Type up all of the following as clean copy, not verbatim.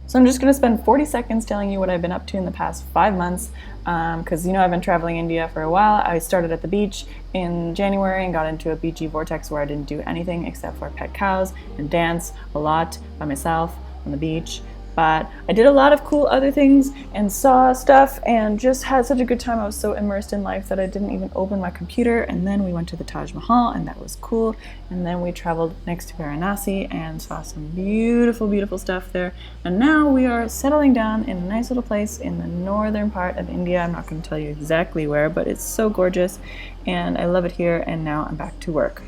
So I'm just going to spend 40 seconds telling you what I've been up to in the past 5 months, because you know I've been traveling India for a while. I started at the beach in January and got into a beachy vortex where I didn't do anything except for pet cows and dance a lot by myself on the beach. But I did a lot of cool other things and saw stuff and just had such a good time. I was so immersed in life that I didn't even open my computer. And then we went to the Taj Mahal and that was cool. And then we traveled next to Varanasi and saw some beautiful, beautiful stuff there. And now we are settling down in a nice little place in the northern part of India. I'm not going to tell you exactly where, but it's so gorgeous and I love it here. And now I'm back to work.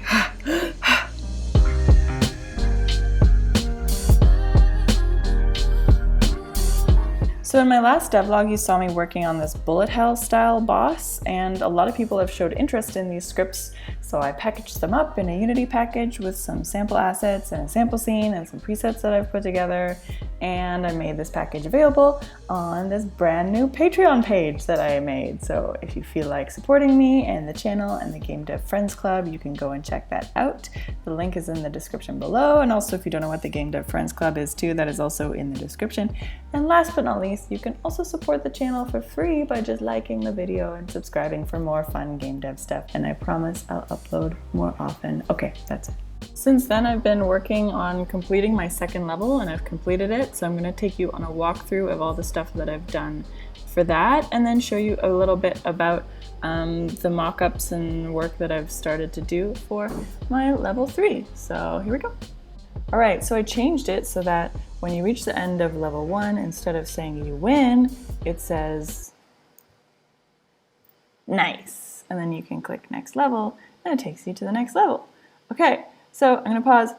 So in my last devlog, you saw me working on this bullet hell style boss, and a lot of people have showed interest in these scripts, so I packaged them up in a Unity package with some sample assets and a sample scene and some presets that I've put together, and I made this package available on this brand new Patreon page that I made. So if you feel like supporting me and the channel and the Game Dev Friends Club, you can go and check that out. The link is in the description below, and also if you don't know what the Game Dev Friends Club is too, that is also in the description. And last but not least, you can also support the channel for free by just liking the video and subscribing for more fun game dev stuff. And I promise I'll upload more often. Okay, that's it. Since then, I've been working on completing my second level and I've completed it. So I'm going to take you on a walkthrough of all the stuff that I've done for that and then show you a little bit about the mock-ups and work that I've started to do for my level 3. So here we go. All right, so I changed it so that when you reach the end of level 1, instead of saying you win, it says nice. And then you can click next level and it takes you to the next level. Okay, so I'm gonna pause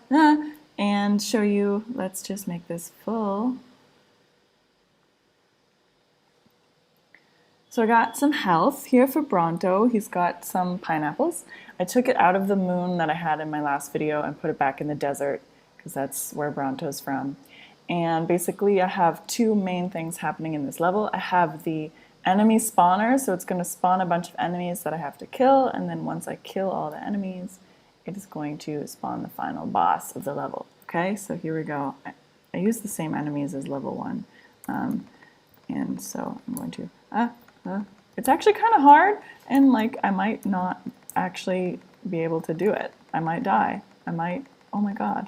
and show you, let's just make this full. So I got some health here for Bronto. He's got some pineapples. I took it out of the moon that I had in my last video and put it back in the desert because that's where Bronto's from. And basically I have two main things happening in this level. I have the enemy spawner, so it's going to spawn a bunch of enemies that I have to kill, and then once I kill all the enemies, it is going to spawn the final boss of the level. Okay, so here we go. I use the same enemies as level 1. And so I'm going to, it's actually kind of hard, and like I might not actually be able to do it. I might die. I might, oh my god.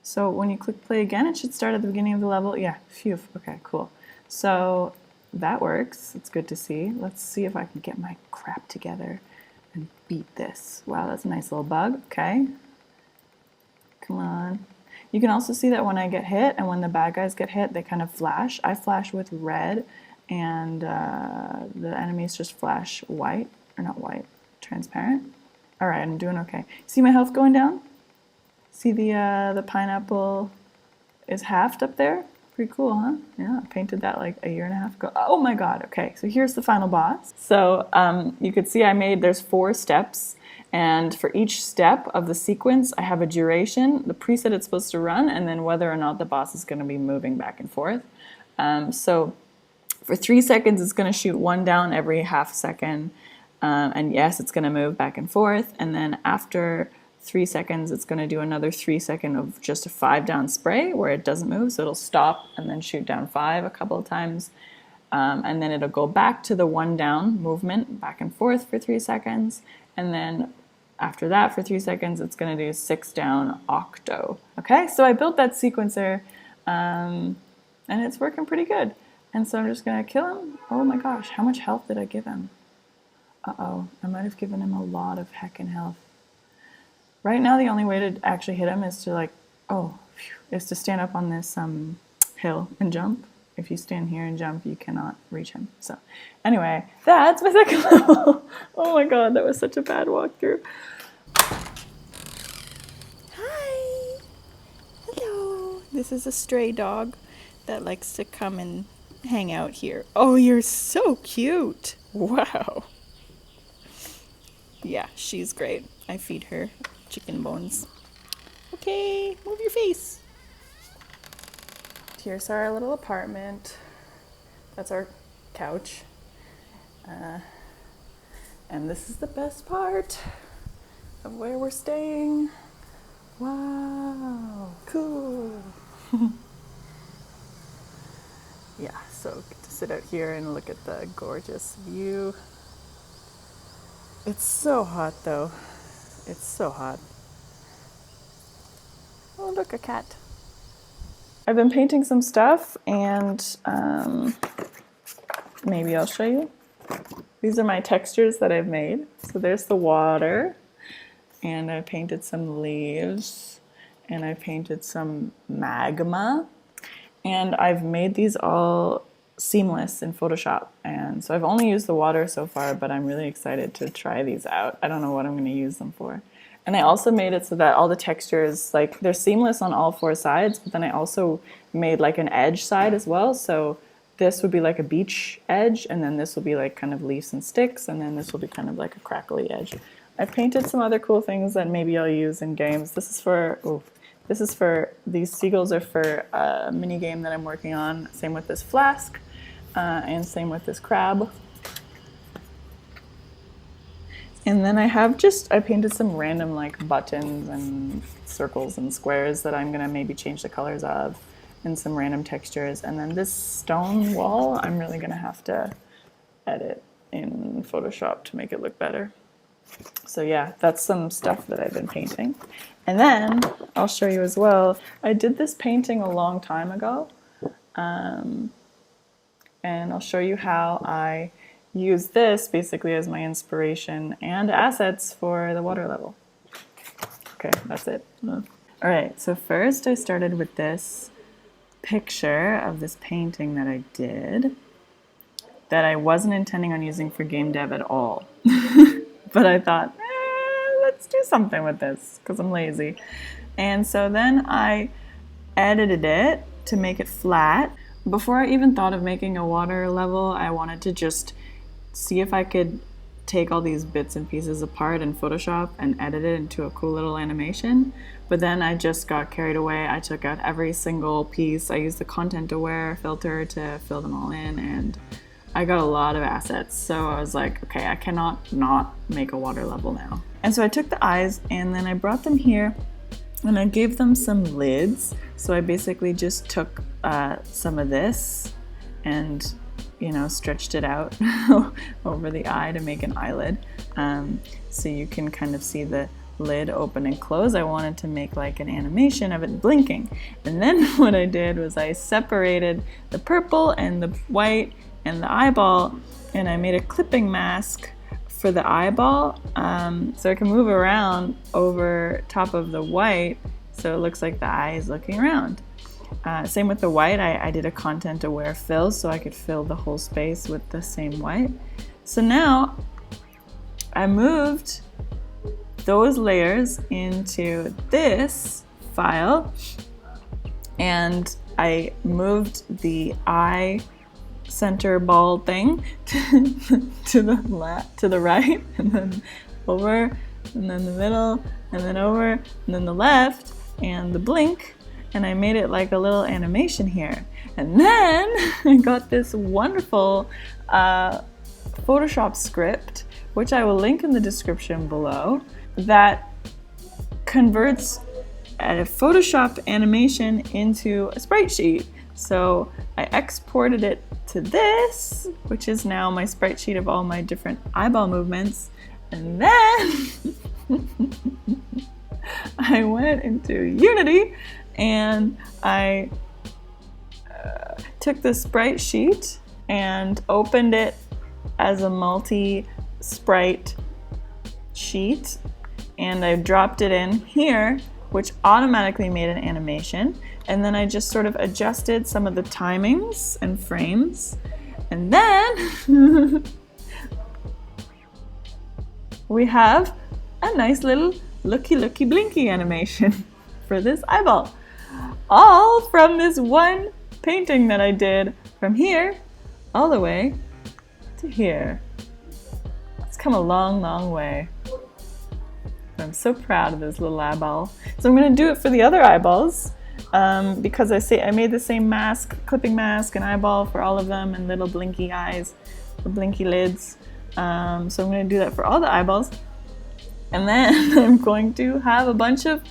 So when you click play again, it should start at the beginning of the level. Yeah, phew, okay, cool. So that works, it's good to see. Let's see if I can get my crap together and beat this. Wow, that's a nice little bug, okay. Come on. You can also see that when I get hit and when the bad guys get hit, they kind of flash. I flash with red and the enemies just flash white, or not white, transparent. All right, I'm doing okay. See my health going down? See the pineapple is halved up there? Pretty cool, huh? Yeah, I painted that like a year and a half ago. Oh my god, okay, so here's the final boss. So you could see there's 4 steps, and for each step of the sequence, I have a duration, the preset it's supposed to run, and then whether or not the boss is going to be moving back and forth. So for 3 seconds, it's going to shoot 1 down every half second, and yes, it's going to move back and forth, and then after 3 seconds, it's going to do another 3 second of just a 5 down spray where it doesn't move, so it'll stop and then shoot down 5 a couple of times, and then it'll go back to the 1 down movement back and forth for 3 seconds, and then after that for 3 seconds it's going to do 6 down octo. Okay, so I built that sequencer and it's working pretty good, and so I'm just going to kill him. Oh my gosh, how much health did I give him? Uh-oh, I might have given him a lot of heckin' health. Right now, the only way to actually hit him is to is to stand up on this hill and jump. If you stand here and jump, you cannot reach him. So anyway, that's my second level. Oh my god, that was such a bad walkthrough. Hi. Hello. This is a stray dog that likes to come and hang out here. Oh, you're so cute. Wow. Yeah, she's great. I feed her chicken bones. Okay, move your face. Here's our little apartment. That's our couch. And this is the best part of where we're staying. Wow, cool. yeah, so get to sit out here and look at the gorgeous view. It's so hot though. It's so hot. Oh, look, a cat. I've been painting some stuff, and maybe I'll show you. These are my textures that I've made. So there's the water, and I painted some leaves, and I painted some magma, and I've made these all seamless in Photoshop. And so I've only used the water so far, but I'm really excited to try these out. I don't know what I'm going to use them for. And I also made it so that all the textures, like, they're seamless on all four sides, but then I also made like an edge side as well. So this would be like a beach edge, and then this will be like kind of leaves and sticks, and then this will be kind of like a crackly edge. I've painted some other cool things that maybe I'll use in games. This is for, these seagulls are for a mini game that I'm working on. Same with this flask, and same with this crab. And then I painted some random like buttons and circles and squares that I'm gonna maybe change the colors of, and some random textures. And then this stone wall, I'm really gonna have to edit in Photoshop to make it look better. So yeah, that's some stuff that I've been painting. And then I'll show you as well, I did this painting a long time ago. And I'll show you how I use this basically as my inspiration and assets for the water level. Okay, that's it. All right, so first I started with this picture of this painting that I did that I wasn't intending on using for game dev at all. But I thought, let's do something with this because I'm lazy. And so then I edited it to make it flat. Before I even thought of making a water level, I wanted to just see if I could take all these bits and pieces apart in Photoshop and edit it into a cool little animation. But then I just got carried away. I took out every single piece. I used the content aware filter to fill them all in, and I got a lot of assets. So I was like, okay, I cannot not make a water level now. And so I took the eyes and then I brought them here and I gave them some lids. So I basically just took some of this and stretched it out over the eye to make an eyelid. So you can kind of see the lid open and close. I wanted to make like an animation of it blinking. And then what I did was I separated the purple and the white and the eyeball, and I made a clipping mask for the eyeball, so it can move around over top of the white so it looks like the eye is looking around. Same with the white, I did a content aware fill so I could fill the whole space with the same white. So now I moved those layers into this file, and I moved the eye center ball thing to the right, and then over, and then the middle, and then over, and then the left, and the blink, and I made it like a little animation here. And then I got this wonderful Photoshop script, which I will link in the description below, that converts a Photoshop animation into a sprite sheet. So I exported it to this, which is now my sprite sheet of all my different eyeball movements. And then I went into Unity and I took the sprite sheet and opened it as a multi-sprite sheet, and I dropped it in here, which automatically made an animation. And then I just sort of adjusted some of the timings and frames. And then we have a nice little looky blinky animation for this eyeball. All from this one painting that I did from here all the way to here. It's come a long, long way. I'm so proud of this little eyeball. So I'm gonna do it for the other eyeballs. Because I made the same mask, clipping mask and eyeball for all of them, and little blinky eyes, the blinky lids. So I'm going to do that for all the eyeballs. And then I'm going to have a bunch of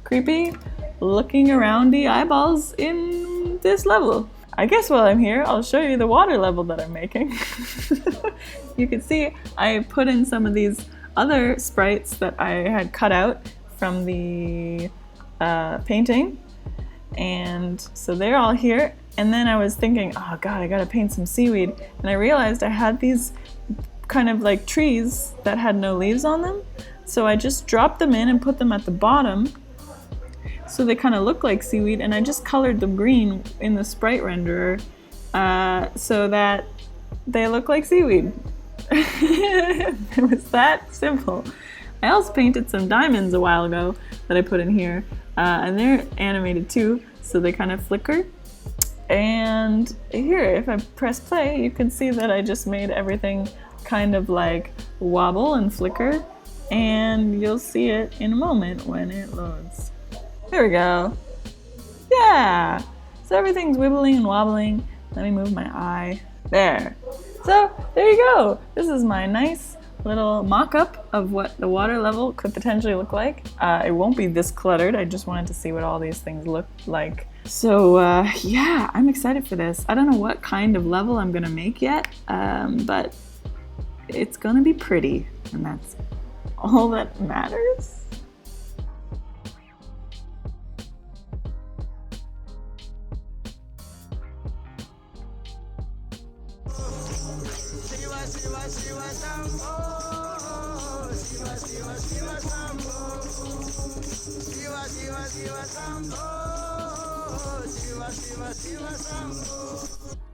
creepy looking aroundy eyeballs in this level. I guess while I'm here, I'll show you the water level that I'm making. You can see I put in some of these other sprites that I had cut out from the painting. And so they're all here. And then I was thinking, oh God, I gotta paint some seaweed. And I realized I had these kind of like trees that had no leaves on them. So I just dropped them in and put them at the bottom. So they kind of look like seaweed, and I just colored them green in the sprite renderer so that they look like seaweed. It was that simple. I also painted some diamonds a while ago that I put in here, and they're animated too, so they kind of flicker. And here, if I press play, you can see that I just made everything kind of like wobble and flicker, and you'll see it in a moment when it loads. There we go. Yeah! So everything's wibbling and wobbling. Let me move my eye. There. So there you go. This is my nice little mock-up of what the water level could potentially look like. It won't be this cluttered. I just wanted to see what all these things look like. So yeah, I'm excited for this. I don't know what kind of level I'm gonna make yet, but it's gonna be pretty, and that's all that matters. Shiva, Shiva, Shiva, Shiva, Shiva,